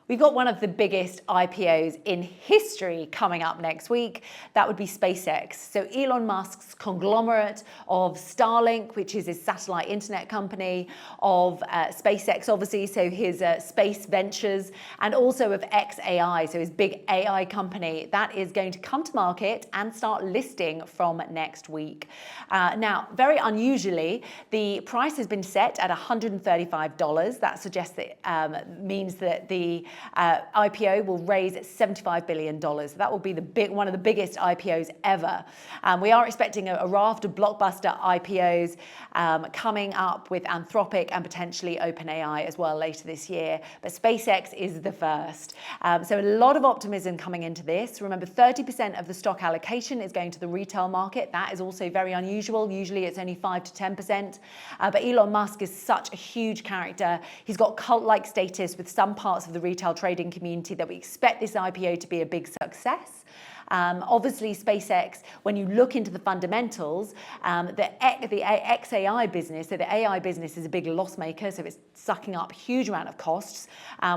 We've got one of the biggest IPOs in history coming up next week. That would be SpaceX. So Elon Musk's conglomerate of Starlink, which is his satellite internet company, of SpaceX, obviously, so his space ventures, and also of xAI, so his big AI company, that is going to come to market and start listing from next week. Now, very unusually, the price has been set at $135. That suggests that means that the IPO will raise $75 billion. That will be one of the biggest IPOs ever. We are expecting a raft of blockbuster IPOs coming up with Anthropic and potentially OpenAI as well later this year. But SpaceX is the first. So a lot of optimism coming into this. Remember, 30% of the stock allocation is going to the retail market. That is also very unusual. Usually it's only 5 to 10%. But Elon Musk is such a huge character. He's got cult-like status with some parts of the retail trading community that we expect this IPO to be a big success. Obviously, SpaceX, when you look into the fundamentals, the xAI business, so the AI business is a big loss maker, so it's sucking up a huge amount of costs,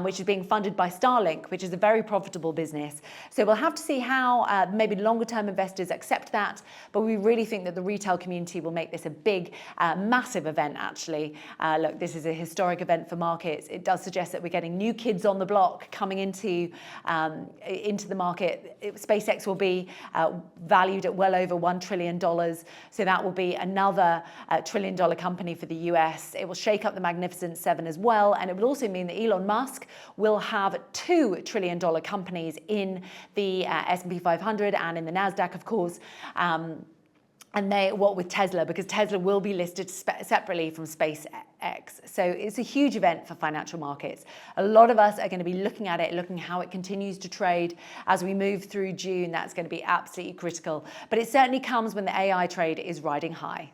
which is being funded by Starlink, which is a very profitable business. So we'll have to see how maybe longer term investors accept that, but we really think that the retail community will make this a big, massive event, actually. Look, this is a historic event for markets. It does suggest that we're getting new kids on the block coming into the market. SpaceX will be valued at well over $1 trillion. So that will be another $1 trillion company for the US. It will shake up the Magnificent Seven as well. And it will also mean that Elon Musk will have $2 trillion companies in the S&P 500 and in the NASDAQ, of course. And what with Tesla, because Tesla will be listed separately from SpaceX. So it's a huge event for financial markets. A lot of us are going to be looking at it, looking how it continues to trade as we move through June. That's going to be absolutely critical. But it certainly comes when the AI trade is riding high.